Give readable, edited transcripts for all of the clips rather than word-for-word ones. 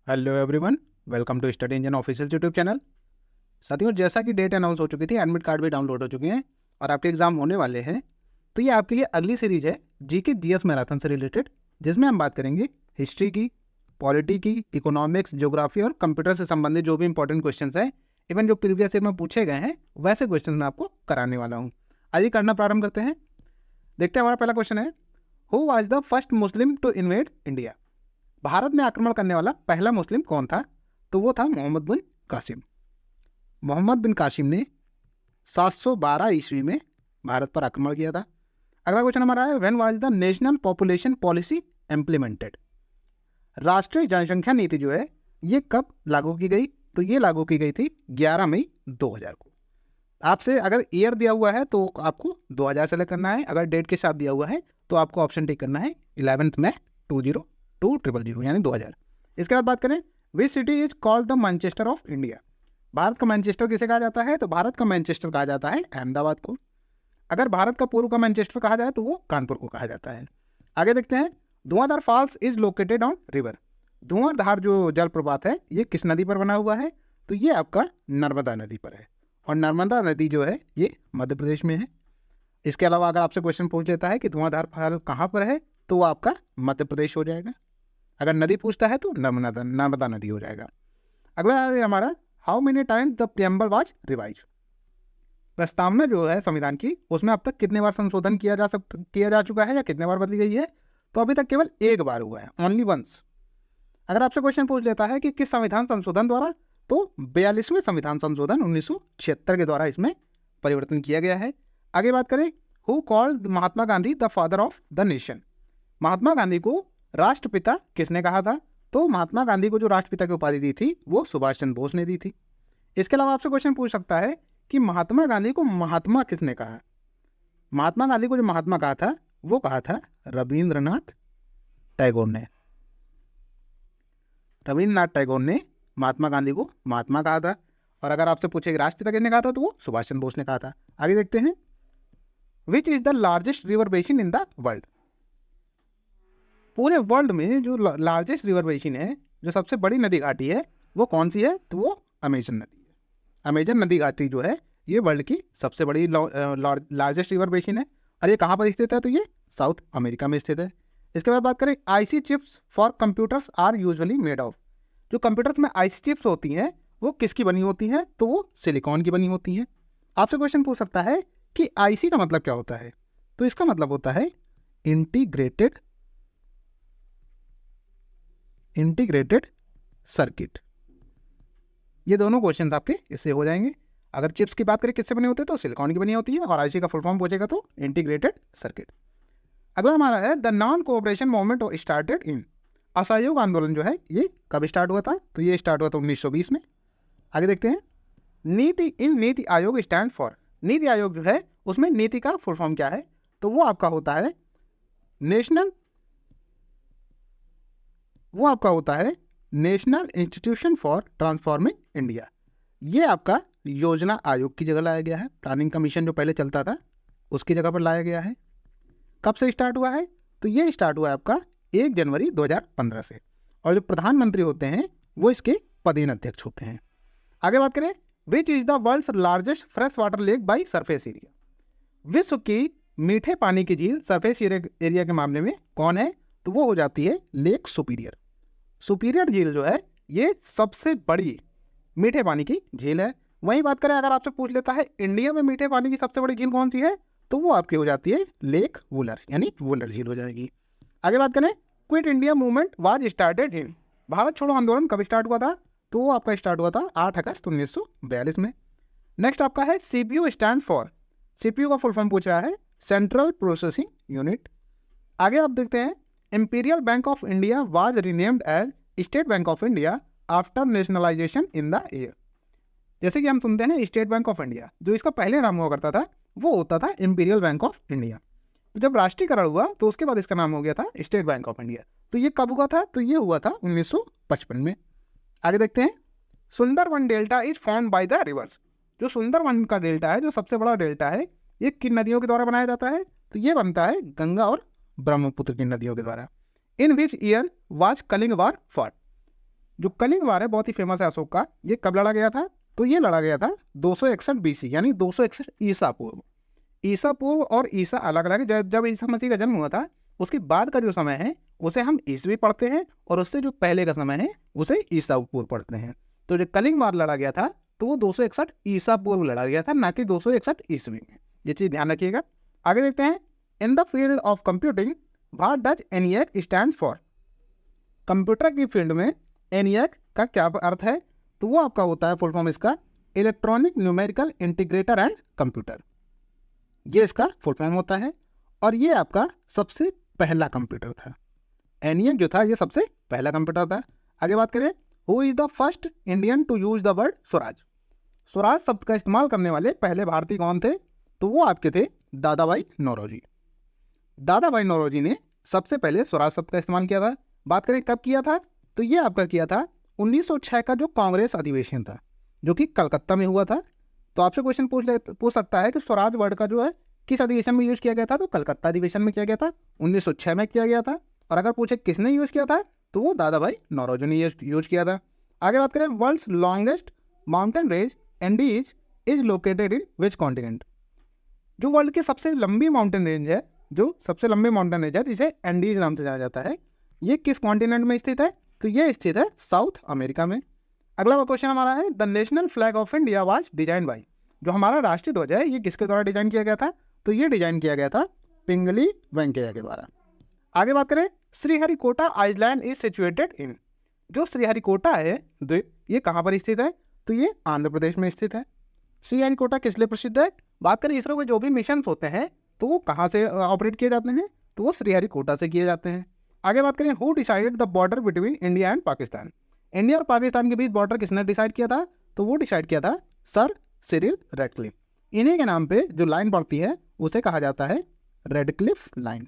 Hello everyone, welcome to Study Engine official YouTube channel. साथियों, जैसा कि डेट अनाउंस हो चुकी थी, एडमिट कार्ड भी डाउनलोड हो चुके हैं और आपके एग्जाम होने वाले हैं। तो ये आपके लिए अगली सीरीज है जीके जीएस मैराथन से रिलेटेड, जिसमें हम बात करेंगे हिस्ट्री की, पॉलिटी की, इकोनॉमिक्स, ज्योग्राफी और कंप्यूटर से संबंधित जो भी इंपॉर्टेंट क्वेश्चन हैं, इवन जो प्रीवियस ईयर में पूछे गए हैं वैसे क्वेश्चन मैं आपको कराने वाला हूँ। आइए करना प्रारंभ करते हैं। देखते हैं, हमारा पहला क्वेश्चन है, who was the first Muslim to invade India? Bharat में आक्रमण करने वाला पहला मुस्लिम कौन था? तो वो था मोहम्मद बिन कासिम। मोहम्मद बिन कासिम ने 712 ईस्वी में भारत पर आक्रमण किया था। अगला क्वेश्चन हमारा है, when was the national population policy implemented? राष्ट्रीय जनसंख्या नीति जो है ये कब लागू की गई? तो ये लागू की गई थी 11 मई 2000 को। आपसे अगर ईयर दिया हुआ है तो आपको 2000 सेलेक्ट करना है, अगर डेट के साथ दिया हुआ है तो आपको ऑप्शन टिक करना है 11 मई 2000 यानी 2000। इसके बाद बात करें, which city is called the Manchester of India? Bharat का मैनचेस्टर किसे कहा जाता है? तो भारत का मैनचेस्टर कहा जाता है अहमदाबाद को। अगर भारत का पूर्व का मैनचेस्टर कहा जाए तो वो कानपुर को कहा जाता है। आगे देखते हैं, Dhuandhar falls is located on river? Dhuandhar जो जलप्रपात है ये किस नदी पर बना हुआ है? तो ये आपका नर्मदा नदी पर है, और नर्मदा नदी जो है ये मध्य प्रदेश में है। इसके अलावा अगर आपसे क्वेश्चन पूछ लेता है कि धुआंधार फॉल कहाँ पर है, तो वो आपका मध्य प्रदेश हो जाएगा। अगर नदी पूछता है तो नर्मदा नदी हो जाएगा। अगला है हमारा, how many times the preamble was revise? प्रस्तावना जो है संविधान की, उसमें अब तक कितने बार संशोधन किया जा चुका है या कितने बार बदली गई है? तो अभी तक केवल एक बार हुआ है, ओनली वंस। अगर आपसे क्वेश्चन पूछ लेता है कि किस संविधान संशोधन द्वारा, तो 42वें संविधान संशोधन 1976 के द्वारा इसमें परिवर्तन किया गया है। आगे बात करें, who called Mahatma Gandhi the father of the nation? Mahatma Gandhi को राष्ट्रपिता किसने कहा था? तो महात्मा गांधी को जो राष्ट्रपिता की उपाधि दी थी वो सुभाष चंद्र बोस ने दी थी। इसके अलावा आपसे क्वेश्चन पूछ सकता है कि महात्मा गांधी को महात्मा किसने कहा? महात्मा गांधी को जो महात्मा कहा था वो कहा था रविंद्रनाथ टैगोर ने। रविंद्रनाथ टैगोर ने महात्मा गांधी को महात्मा कहा था। और अगर आपसे पूछे कि राष्ट्रपिता किसने कहा था, तो वो सुभाष चंद्र बोस ने कहा था। आगे देखते हैं, विच is the largest river basin in the world? पूरे वर्ल्ड में जो लार्जेस्ट रिवर बेसिन है, जो सबसे बड़ी नदी घाटी है, वो कौन सी है? तो वो अमेजन नदी है। अमेजन नदी घाटी जो है ये वर्ल्ड की सबसे बड़ी लार्जेस्ट रिवर बेसिन है। और ये कहाँ पर स्थित है? तो ये साउथ अमेरिका में स्थित है। इसके बाद बात करें, IC chips for computers are usually made of? जो कंप्यूटर्स में आईसी चिप्स होती हैं वो किसकी बनी होती हैं? तो वो सिलिकॉन की बनी होती हैं। आपसे क्वेश्चन पूछ सकता है कि आईसी का मतलब क्या होता है? तो इसका मतलब होता है इंटीग्रेटेड सर्किट। ये दोनों क्वेश्चन आपके इससे हो जाएंगे। अगर चिप्स की बात करें किससे बने होते हैं, तो सिलिकॉन की बनी होती है, और आईसी का फुल फॉर्म पूछेगा तो इंटीग्रेटेड सर्किट। अगला हमारा है, the non cooperation movement started in? असहयोग आंदोलन जो है ये कब स्टार्ट हुआ था? तो ये स्टार्ट हुआ था 1920 में। आगे देखते हैं, नीति आयोग स्टैंड फॉर? नीति आयोग जो है उसमें नीति का फुल फॉर्म क्या है? तो वो आपका होता है national institution for transforming India. ये आपका योजना आयोग की जगह लाया गया है। प्लानिंग कमीशन जो पहले चलता था उसकी जगह पर लाया गया है। कब से स्टार्ट हुआ है? तो ये स्टार्ट हुआ है आपका 1 जनवरी 2015 से। और जो प्रधानमंत्री होते हैं वो इसके पदेन अध्यक्ष होते हैं। आगे बात करें, which is the world's largest fresh water lake by surface area? विश्व की मीठे पानी की झील सरफेस एरिया के मामले में कौन है? तो वो हो जाती है लेक सुपीरियर। सुपीरियर झील जो है ये सबसे बड़ी मीठे पानी की झील है। वहीं बात करें, अगर आपसे पूछ लेता है इंडिया में मीठे पानी की सबसे बड़ी झील कौन सी है, तो वो आपकी हो जाती है लेक वुलर, यानी वुलर झील हो जाएगी। आगे बात करें, quit India movement was started in? Bharat छोड़ो आंदोलन कब स्टार्ट हुआ था? तो वो आपका स्टार्ट हुआ था 8 अगस्त 1942 में। नेक्स्ट आपका है, सीपीयू स्टैंड फॉर? सीपीयू का फुल फॉर्म पूछ रहा है सेंट्रल प्रोसेसिंग यूनिट। आगे आप देखते हैं, Imperial Bank of India was renamed as State Bank of India after nationalization in the year? जैसे कि हम सुनते हैं स्टेट बैंक ऑफ इंडिया, जो इसका पहले नाम हुआ करता था वो होता था इंपीरियल बैंक ऑफ इंडिया। तो जब राष्ट्रीयकरण हुआ तो उसके बाद इसका नाम हो गया था स्टेट बैंक ऑफ इंडिया। तो ये कब हुआ था? तो ये हुआ था 1955 में। आगे देखते हैं, Sundarban delta is formed by the rivers? जो सुंदरवन का डेल्टा है, जो सबसे बड़ा डेल्टा है, ये किन नदियों के द्वारा बनाया जाता है? तो ये बनता है गंगा और ब्रह्मपुत्र की नदियों के द्वारा। In which year was Kalinga war fought? जो कलिंग वार है बहुत ही फेमस है अशोक का, ये कब लड़ा गया था? तो ये लड़ा गया था 261 BC यानी 261 ईसा पूर्व। ईसा पूर्व और ईसा अलग अलग है। जब ईसा मसीह का जन्म हुआ था उसके बाद का जो समय है उसे हम ईसवी पढ़ते हैं, और उससे जो पहले का समय है उसे ईसा पूर्व पढ़ते हैं। तो जो कलिंग वार लड़ा गया था तो वो 261 ईसा पूर्व लड़ा गया था, ना कि 261 ईस्वी में। ये चीज़ ध्यान रखिएगा। आगे देखते हैं, इन the field of computing what does ENIAC stands for? Computer की फील्ड में ENIAC का क्या अर्थ है? तो वो आपका होता है फुल फॉर्म इसका electronic numerical integrator and computer, ये इसका फुल फॉर्म होता है। और ये आपका सबसे पहला कंप्यूटर था। ENIAC जो था ये सबसे पहला कंप्यूटर था। आगे बात करें, who is the first Indian to use the word Swaraj? Swaraj शब्द का इस्तेमाल करने वाले पहले भारतीय कौन थे? तो वो आपके थे दादा भाई नौरोजी। दादा भाई नौरोजी ने सबसे पहले स्वराज शब्द का इस्तेमाल किया था। बात करें कब किया था, तो ये आपका किया था 1906 का जो कांग्रेस अधिवेशन था जो कि कलकत्ता में हुआ था। तो आपसे क्वेश्चन पूछ सकता है कि स्वराज वर्ड का जो है किस अधिवेशन में यूज किया गया था? तो कलकत्ता अधिवेशन में किया गया था, 1906 में किया गया था। और अगर पूछे किसने यूज किया था तो वो दादा भाई नौरोजी ने यूज किया था। आगे बात करें, world's longest mountain range Andes is located in which continent? जो वर्ल्ड की सबसे लंबी माउंटेन रेंज है, जो सबसे लंबी माउंटेन रेंज है जिसे एंडीज नाम से जाना जाता है, ये किस कॉन्टिनेंट में स्थित है? तो ये स्थित है साउथ अमेरिका में। अगला क्वेश्चन हमारा है, the national flag of India was design by? जो हमारा राष्ट्रीय ध्वज है ये किसके द्वारा डिजाइन किया गया था? तो ये डिजाइन किया गया था पिंगली वेंकैया के द्वारा। आगे बात करें, Sriharikota island is situated in? जो श्रीहरिकोटा है द्वीप ये कहाँ पर स्थित है? तो ये आंध्र प्रदेश में स्थित है। श्रीहरिकोटा किस लिए प्रसिद्ध है? बात करें इसरो के जो भी मिशन होते हैं तो वो कहाँ से ऑपरेट किए जाते हैं? तो वो श्रीहरिकोटा से किए जाते हैं। आगे बात करें, who decided the border between India and Pakistan? India और पाकिस्तान के बीच बॉर्डर किसने डिसाइड किया था? तो वो डिसाइड किया था सर सिरिल रेडक्लिफ। इन्हीं के नाम पे जो लाइन पड़ती है उसे कहा जाता है रेडक्लिफ लाइन।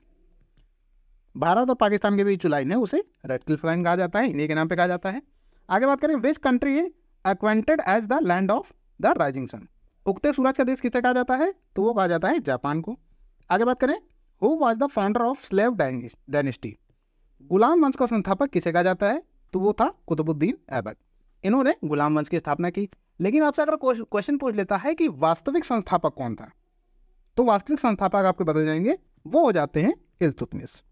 भारत और पाकिस्तान के बीच जो लाइन है उसे रेडक्लिफ लाइन कहा जाता है, इन्हीं के नाम पे कहा जाता है। आगे बात करें, which country is acquainted as the land of the rising sun? उगते सूरज का देश किसे कहा जाता है? तो वो कहा जाता है जापान को। आगे बात करें, who was the founder of slave dynasty? गुलाम वंश का संस्थापक किसे कहा जाता है? तो वो था कुतुबुद्दीन ऐबक। इन्होंने गुलाम वंश की स्थापना की। लेकिन आपसे अगर क्वेश्चन पूछ लेता है कि वास्तविक संस्थापक कौन था, तो वास्तविक संस्थापक आपके बदल जाएंगे, वो हो जाते हैं इल्तुतमिश।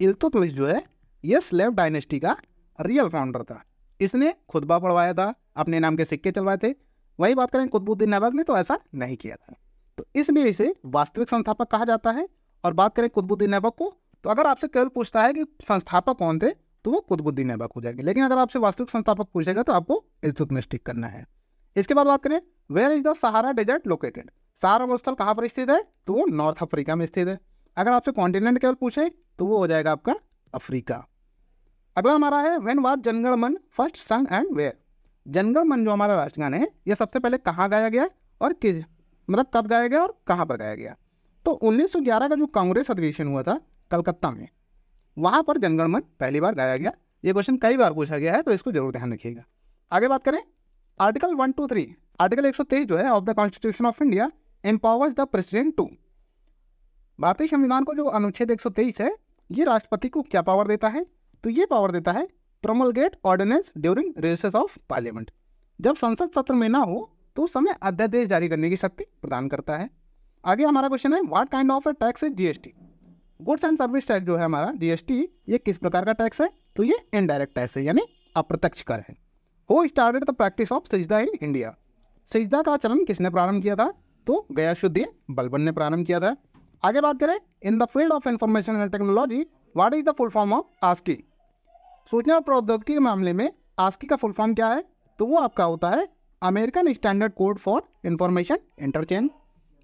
इल्तुतमिश जो है ये स्लेव डायनेस्टी का रियल फाउंडर था। इसने खुतबा पढ़वाया था, अपने नाम के सिक्के चलवाए थे। वही बात करें कुतुबुद्दीन ऐबक ने तो ऐसा नहीं किया था, तो इसलिए इसे वास्तविक संस्थापक कहा जाता है। और बात करें कुतुबुद्दीन ऐबक को, तो अगर आपसे केवल पूछता है कि संस्थापक कौन थे तो वो कुतुबुद्दीन ऐबक हो जाएंगे। लेकिन अगर आपसे वास्तविक संस्थापक पूछेगा तो आपको इल्तुतमिश टिक करना है। इसके बाद बात करें, where is the Sahara desert located? Sahara मरुस्थल कहाँ पर स्थित है? तो वो नॉर्थ अफ्रीका में स्थित है। अगर आपसे कॉन्टिनेंट केवल पूछे तो वो हो जाएगा आपका अफ्रीका। अगला हमारा है, व्हेन वाज जनगण मन फर्स्ट संग एंड वेयर? जनगण मन जो हमारा राष्ट्रगान है ये सबसे पहले कहाँ गाया गया और किस मतलब कब गाया गया और कहाँ पर गाया गया? तो 1911 का जो कांग्रेस अधिवेशन हुआ था कलकत्ता में, वहाँ पर जनगण मन पहली बार गाया गया। ये क्वेश्चन कई बार पूछा गया है तो इसको जरूर ध्यान रखिएगा। आगे बात करें, आर्टिकल 123 आर्टिकल 123 जो है of the constitution of India empowers the president to? भारतीय संविधान को जो अनुच्छेद 123 है ये राष्ट्रपति को क्या पावर देता है? तो ये पावर देता है promulgate ordinance during recess of parliament. जब संसद सत्र में ना हो तो उस समय अध्यादेश जारी करने की शक्ति प्रदान करता है। आगे हमारा क्वेश्चन है, what kind of A tax is GST? Goods and service tax जो है हमारा जीएसटी ये किस प्रकार का टैक्स है? तो ये इनडायरेक्ट टैक्स है यानी अप्रत्यक्ष कर है। Who started the practice of सजदा इन इंडिया? सजदा का चलन किसने प्रारंभ किया था? तो गयासुद्दीन बलबन ने प्रारंभ किया था। आगे बात करें, in the field of information and technology what is the full form of ASCII? सूचना और प्रौद्योगिकी के मामले में आस्की का फुल फॉर्म क्या है? तो वो आपका होता है American standard code for information interchange.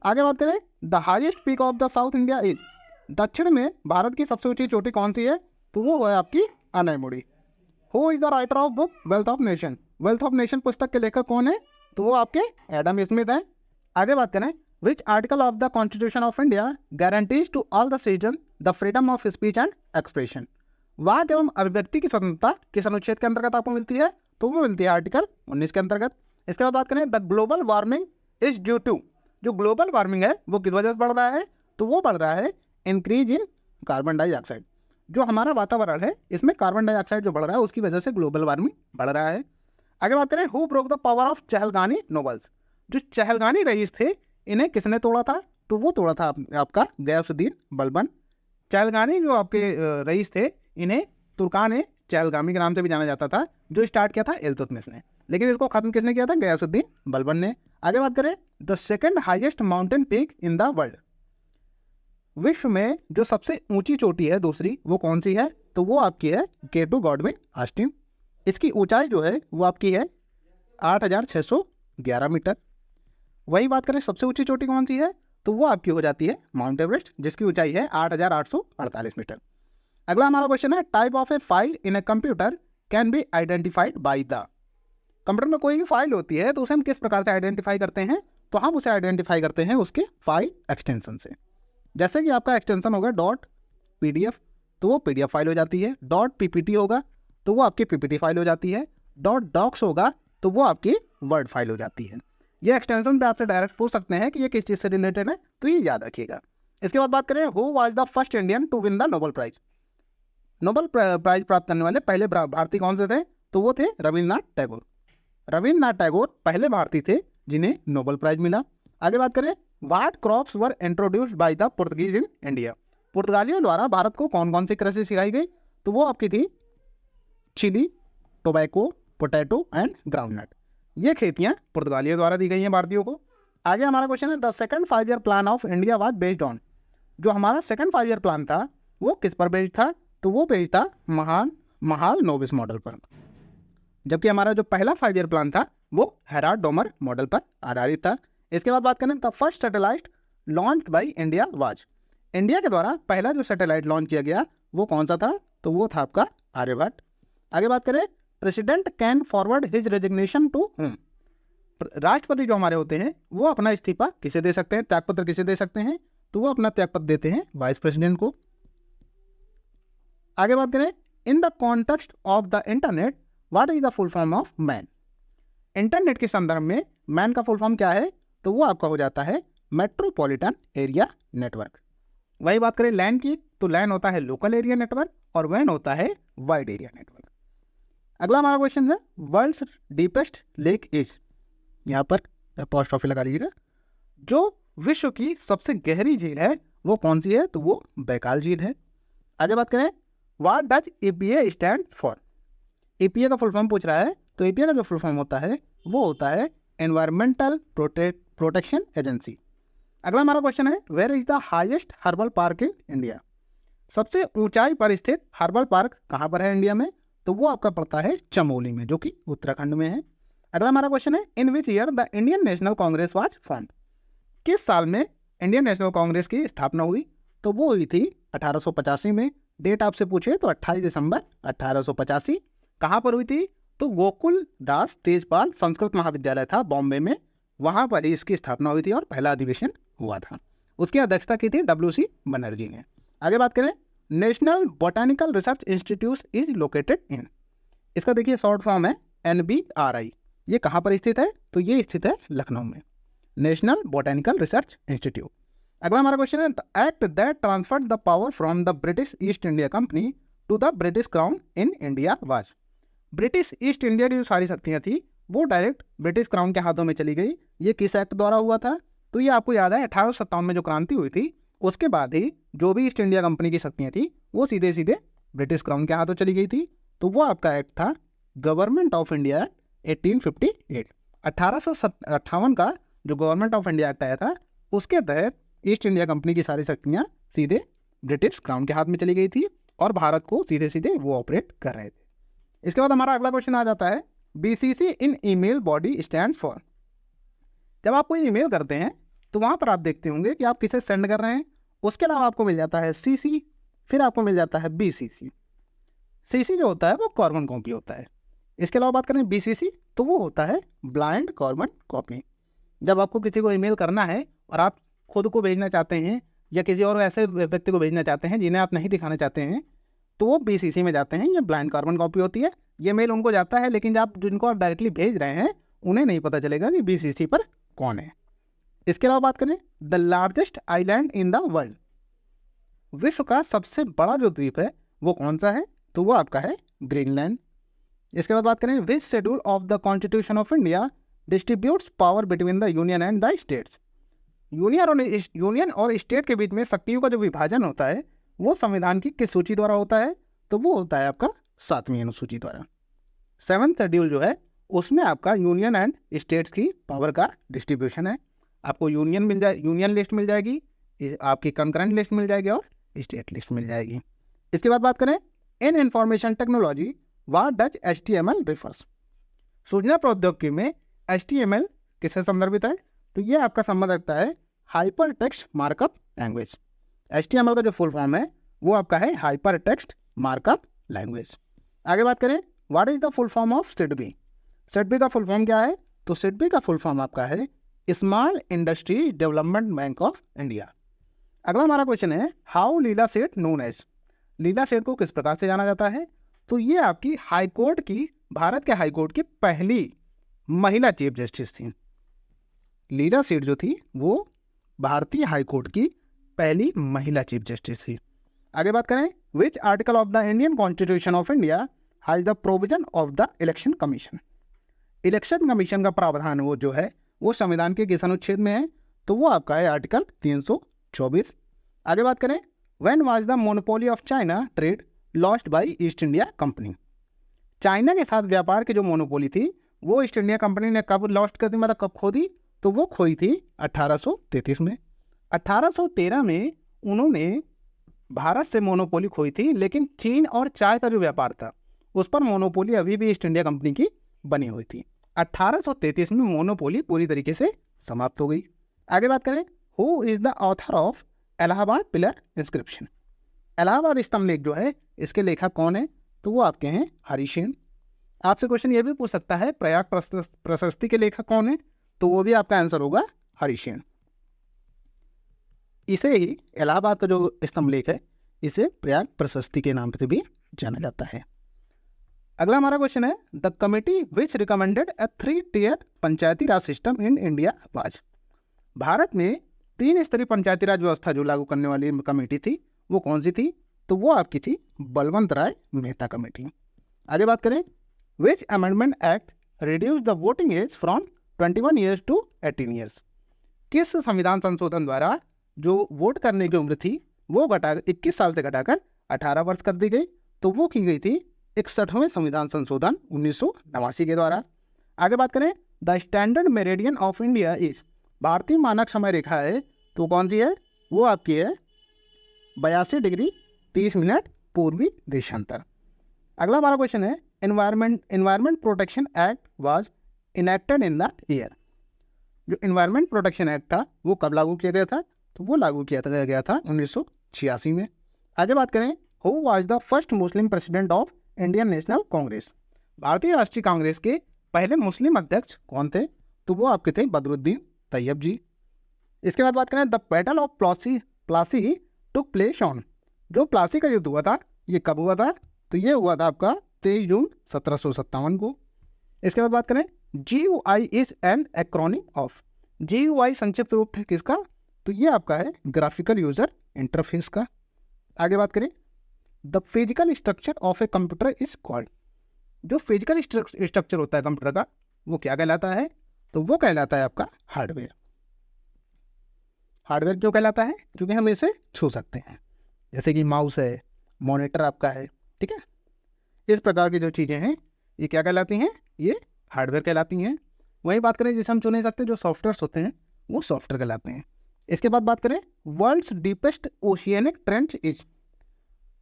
आगे बात करें, the highest peak of the south India is? दक्षिण में भारत की सबसे ऊंची चोटी कौन सी है? तो वो है आपकी Anamudi. Who is the writer of book wealth of nation? Wealth of nation पुस्तक के लेखक कौन है? तो वो आपके एडम स्मिथ हैं। आगे बात करें, which article of the constitution of India guarantees to all the citizen the freedom of speech and expression? वाद एवं अभिव्यक्ति की स्वतंत्रता किस अनुच्छेद के अंतर्गत आपको मिलती है? तो वो मिलती है आर्टिकल 19 के अंतर्गत। इसके बाद बात करें, the global warming is due to? जो ग्लोबल वार्मिंग है वो किस वजह से बढ़ रहा है? तो वो बढ़ रहा है इंक्रीज इन कार्बन डाइऑक्साइड। जो हमारा वातावरण है इसमें कार्बन डाइऑक्साइड जो बढ़ रहा है उसकी वजह से ग्लोबल वार्मिंग बढ़ रहा है। आगे बात करें, who broke the power of Chahalgani nobles. जो चहलगानी रईस थे इन्हें किसने तोड़ा था? तो वो तोड़ा था आपका गयासुद्दीन बलबन। चहलगानी जो आपके रईस थे इन्हें तुर्कान चहलगामी के नाम से भी जाना जाता था, जो स्टार्ट किया था इल्तुतमिश ने, लेकिन इसको खत्म किसने किया था? गयासुद्दीन बलबन ने। आगे बात करें, the second highest mountain peak in the world. विश्व में जो सबसे ऊंची चोटी है दूसरी, वो कौन सी है? तो वो आपकी है K2 गॉडविन ऑस्टिन। इसकी ऊंचाई जो है वो आपकी है 8,611 मीटर। वही बात करें सबसे ऊंची चोटी कौन सी है, तो वो आपकी हो जाती है माउंट एवरेस्ट, जिसकी ऊंचाई है 8,848 मीटर। अगला हमारा क्वेश्चन है, type of A file in a computer can be identified by the. Computer में कोई भी फाइल होती है तो उसे हम किस प्रकार से आइडेंटिफाई करते हैं? तो हम उसे आइडेंटिफाई करते हैं उसके फाइल एक्सटेंशन से। जैसे कि आपका एक्सटेंशन होगा .pdf तो वो PDF फाइल हो जाती है, .ppt होगा तो वो आपकी PPT फाइल हो जाती है, .docs होगा तो वो आपकी वर्ड फाइल हो जाती है। ये एक्सटेंशन पे आपसे डायरेक्ट पूछ सकते हैं कि ये किस चीज़ से रिलेटेड है, तो ये याद रखिएगा। इसके बाद बात करें, who was the first Indian to win the Nobel prize. Nobel prize प्राप्त करने वाले पहले भारतीय कौन से थे? तो वो थे रविन्द्रनाथ टैगोर। रविन्द्रनाथ टैगोर पहले भारतीय थे जिन्हें नोबेल प्राइज मिला। आगे बात करें, what crops were introduced by the Portuguese in India. पुर्तगालियों द्वारा भारत को कौन कौन सी कृषि सिखाई गई? तो वो आपकी थी chili, tobacco, potato and groundnut. ये खेतियां पुर्तगालियों द्वारा दी गई हैं भारतीयों को। आगे हमारा क्वेश्चन है, the second 5 year plan of India was based on. जो हमारा सेकंड 5 ईयर प्लान था वो किस पर बेस्ड था? तो वो बेस्ड था महाल नोबिस मॉडल पर, जबकि हमारा जो पहला 5 ईयर प्लान था वो हेराल्ड डोमर मॉडल पर आधारित था। इसके बाद बात करें, the first satellite launch by India was. India के द्वारा पहला जो सैटेलाइट लॉन्च किया गया वो कौन सा था? तो वो था आपका आर्यभट्ट। आगे बात करें, president can forward his resignation to whom. राष्ट्रपति जो हमारे होते हैं वो अपना इस्तीफा किसे दे सकते हैं, त्यागपत्र किसे दे सकते हैं? तो वो अपना त्यागपत्र देते हैं वाइस प्रेसिडेंट को। आगे बात करें, in the context of the internet what is the full form of man. Internet के संदर्भ में मैन का फुल फॉर्म क्या है? तो वो आपका हो जाता है मेट्रोपॉलिटन एरिया नेटवर्क। वही बात करें लैन की, तो लैन होता है लोकल एरिया नेटवर्क और वैन होता है वाइड एरिया नेटवर्क। अगला हमारा क्वेश्चन है, वर्ल्ड्स डीपेस्ट लेक इज। यहाँ पर पोस्ट ऑफिस लगा लीजिएगा। जो विश्व की सबसे गहरी झील है वो कौन सी है? तो वो बैकाल झील है। आगे बात करें, what does EPA stand for. EPA का फुल फॉर्म पूछ रहा है, तो EPA का जो फुल फॉर्म होता है वो होता है एनवायरमेंटल प्रोटेक्शन एजेंसी। अगला हमारा क्वेश्चन है, where is the highest herbal park in India. सबसे ऊंचाई पर स्थित हर्बल पार्क कहाँ पर है इंडिया में? तो वो आपका पड़ता है चमोली में, जो कि उत्तराखंड में है। अगला हमारा क्वेश्चन है, in which year the Indian National Congress was formed. किस साल में इंडियन नेशनल कांग्रेस की स्थापना हुई? तो वो हुई थी 1885 में। डेट आपसे पूछे तो 28 दिसंबर 1885। कहाँ पर हुई थी? तो गोकुल दास तेजपाल संस्कृत महाविद्यालय था बॉम्बे में, वहाँ पर ही इसकी स्थापना हुई थी और पहला अधिवेशन हुआ था। उसकी अध्यक्षता की थी WC बनर्जी ने। आगे बात करें, national botanical research institute is located इन। इसका देखिए शॉर्ट फॉर्म है NBRI। ये कहाँ पर स्थित है? तो ये स्थित है लखनऊ में, नेशनल बोटानिकल रिसर्च इंस्टीट्यूट। अगला हमारा क्वेश्चन है, the act that transferred the power from the British East India Company to the British Crown in India was. British East India की जो सारी शक्तियाँ थी वो डायरेक्ट ब्रिटिश क्राउन के हाथों में चली गई। ये किस एक्ट द्वारा हुआ था? तो ये आपको याद है 1857 में जो क्रांति हुई थी उसके बाद ही जो भी ईस्ट इंडिया कंपनी की शक्तियाँ थी वो सीधे सीधे ब्रिटिश क्राउन के हाथों चली गई थी। तो वो आपका एक्ट था गवर्नमेंट ऑफ इंडिया एक्ट 1858। 1858 का जो गवर्नमेंट ऑफ इंडिया एक्ट आया था उसके तहत ईस्ट इंडिया कंपनी की सारी शक्तियाँ सीधे ब्रिटिश क्राउन के हाथ में चली गई थी और भारत को सीधे सीधे वो ऑपरेट कर रहे थे। इसके बाद हमारा अगला क्वेश्चन आ जाता है, BCC in email body stands for. जब आप कोई ईमेल करते हैं तो वहाँ पर आप देखते होंगे कि आप किसे सेंड कर रहे हैं। उसके अलावा आपको मिल जाता है CC, फिर आपको मिल जाता है BCC। CC जो होता है वो कॉर्बन कॉपी होता है। इसके अलावा बात करें BCC तो वो होता है ब्लाइंड कॉर्बन कॉपी। जब आपको किसी को ईमेल करना है और आप खुद को भेजना चाहते हैं या किसी और ऐसे व्यक्ति को भेजना चाहते हैं जिन्हें आप नहीं दिखाना चाहते हैं तो वो BCC में जाते हैं। ये ब्लाइंड कार्बन कॉपी होती है। ये मेल उनको जाता है लेकिन आप जिनको आप डायरेक्टली भेज रहे हैं उन्हें नहीं पता चलेगा कि BCC पर कौन है। इसके अलावा बात करें, the largest island in the world. विश्व का सबसे बड़ा जो द्वीप है वो कौन सा है? तो वो आपका है ग्रीनलैंड। इसके बाद बात करें, which schedule of the constitution of India distributes power between the union and the states. Union और स्टेट के बीच में शक्तियों का जो विभाजन होता है वो संविधान की किस सूची द्वारा होता है? तो वो होता है आपका 7वीं अनुसूची द्वारा। 7th शेड्यूल जो है उसमें आपका यूनियन एंड स्टेट्स की पावर का डिस्ट्रीब्यूशन है। आपको यूनियन लिस्ट मिल जाएगी, आपकी कंकरेंट लिस्ट मिल जाएगी और स्टेट लिस्ट मिल जाएगी। इसके बाद बात करें, इन information technology what does HTML refers. सूचना प्रौद्योगिकी में HTML किससे संदर्भित है? तो ये आपका संबंध रखता है hyper text markup language. HTML का जो फुल फॉर्म है वो आपका है हाइपर टेक्स्ट मार्कअप लैंग्वेज। आगे बात करें, what is the full form of SIDBI। SIDBI का फुल फॉर्म क्या है? तो SIDBI का फुल फॉर्म आपका है small industry development bank of India. अगला हमारा क्वेश्चन है, हाउ लीला सेठ नोन एज। लीला सेठ को किस प्रकार से जाना जाता है? तो ये आपकी हाईकोर्ट की, भारत के हाईकोर्ट की पहली महिला चीफ जस्टिस थी। लीला सेठ जो थी वो भारतीय हाईकोर्ट की पहली महिला चीफ जस्टिस थी। आगे बात करें, which article of the Indian constitution of India has the provision of the election commission. Election commission का प्रावधान वो जो है वो संविधान के किस अनुच्छेद में है? तो वो आपका है आर्टिकल 324। आगे बात करें, when was the monopoly of China trade lost by east India company. China के साथ व्यापार की जो मोनोपोली थी वो ईस्ट इंडिया कंपनी ने कब लॉस्ट कर दी, मतलब कब खो दी? तो वो खोई थी 1833 में। 1813 में उन्होंने भारत से मोनोपोली खोई थी, लेकिन चीन और चाय का जो व्यापार था उस पर मोनोपोली अभी भी ईस्ट इंडिया कंपनी की बनी हुई थी। 1833 में मोनोपोली पूरी तरीके से समाप्त हो गई। आगे बात करें, who is the author of Allahabad pillar inscription. Allahabad स्तंभ लेख जो है इसके लेखक कौन है? तो वो आपके हैं हरिसेन। आपसे क्वेश्चन ये भी पूछ सकता है, प्रयाग प्रशस्ति के लेखक कौन है? तो वो भी आपका आंसर होगा हरिसेन। इसे ही इलाहाबाद का जो स्तंभ लेख है इसे प्रयाग प्रशस्ति के नाम से भी जाना जाता है। अगला हमारा क्वेश्चन है, the committee which recommended a 3-tier Panchayati Raj system in India was. Bharat में 3 स्तरीय पंचायती राज व्यवस्था जो लागू करने वाली कमेटी थी वो कौन सी थी? तो वो आपकी थी बलवंत राय मेहता कमेटी। आगे बात करें, which amendment act reduce the voting age from 21 years to 18 years. किस संविधान संशोधन द्वारा जो वोट करने की उम्र थी वो 21 साल से घटाकर 18 वर्ष कर दी गई? तो वो की गई थी 61वें संविधान संशोधन 1989 के द्वारा। आगे बात करें, the standard meridian of India is. भारतीय मानक समय रेखा है तो कौन सी है? वो आपकी है 82 डिग्री 30 मिनट पूर्वी देशांतर। अगला हमारा क्वेश्चन है, environment protection act was enacted in the year. जो एनवायरमेंट प्रोटेक्शन एक्ट था वो कब लागू किया गया था? तो वो लागू किया गया था 1986 में। आगे बात करें, who was the first Muslim president of Indian National Congress. भारतीय राष्ट्रीय कांग्रेस के पहले मुस्लिम अध्यक्ष कौन थे? तो वो आपके थे बदरुद्दीन तैयब जी। इसके बाद बात करें, the battle of Plassey took place on. जो प्लासी का युद्ध हुआ था ये कब हुआ था? तो ये हुआ था आपका 23 जून 1757 को। इसके बाद बात करें, GUI is an acronym of. GUI संक्षिप्त रूप है किसका? तो ये आपका है ग्राफिकल यूजर इंटरफेस का। आगे बात करें, the physical structure of a computer is called. जो फिजिकल स्ट्रक्चर होता है कंप्यूटर का वो क्या कहलाता है? तो वो कहलाता है आपका हार्डवेयर। हार्डवेयर क्यों कहलाता है? क्योंकि हम इसे छू सकते हैं, जैसे कि माउस है, मॉनिटर आपका है, ठीक है। इस प्रकार की जो चीज़ें हैं ये क्या कहलाती हैं? ये हार्डवेयर कहलाती हैं। वही बात करें जिसे हम छू नहीं सकते, जो सॉफ्टवेयर्स होते हैं वो सॉफ्टवेयर कहलाते हैं। इसके बाद बात करें, world's deepest oceanic trench is.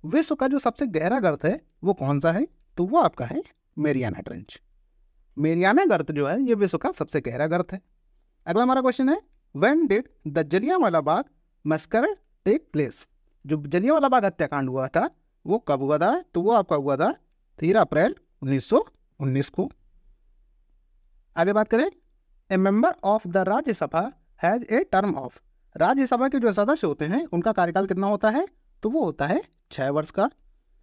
विश्व का जो सबसे गहरा गर्त है वो कौन सा है? तो वो आपका है मेरियाना ट्रेंच। मेरियाना गर्त जो है ये विश्व का सबसे गहरा गर्त है। अगला हमारा क्वेश्चन है, when did the Jallianwala Bagh massacre take place. जो जलियांवाला बाग हत्याकांड हुआ था वो कब हुआ था? तो वो आपका हुआ था 13 अप्रैल 1919 को। आगे बात करें, ए member of the Rajya Sabha has a term of. Rajya Sabha के जो सदस्य होते हैं उनका कार्यकाल कितना होता है? तो वो होता है 6 वर्ष का।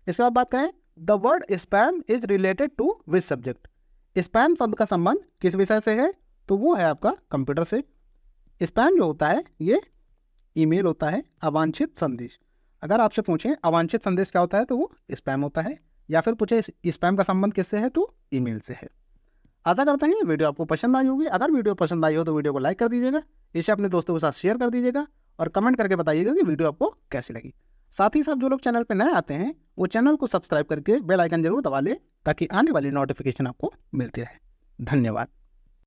इसके बाद बात करें, the word spam is related to which subject. Spam शब्द का संबंध किस विषय से है? तो वो है आपका कंप्यूटर से। स्पैम जो होता है ये ईमेल होता है, अवांछित संदेश। अगर आपसे पूछें अवांछित संदेश क्या होता है तो वो स्पैम होता है, या फिर पूछे स्पैम का संबंध किससे है तो ईमेल से है। आशा करते हैं वीडियो आपको पसंद आई होगी। अगर वीडियो पसंद आई हो तो वीडियो को लाइक कर दीजिएगा, इसे अपने दोस्तों के साथ शेयर कर दीजिएगा और कमेंट करके बताइएगा कि वीडियो आपको कैसी लगी। साथ ही साथ जो लोग चैनल पर नए आते हैं वो चैनल को सब्सक्राइब करके बेल आइकन जरूर दबा लें ताकि आने वाली नोटिफिकेशन आपको मिलती रहे। धन्यवाद।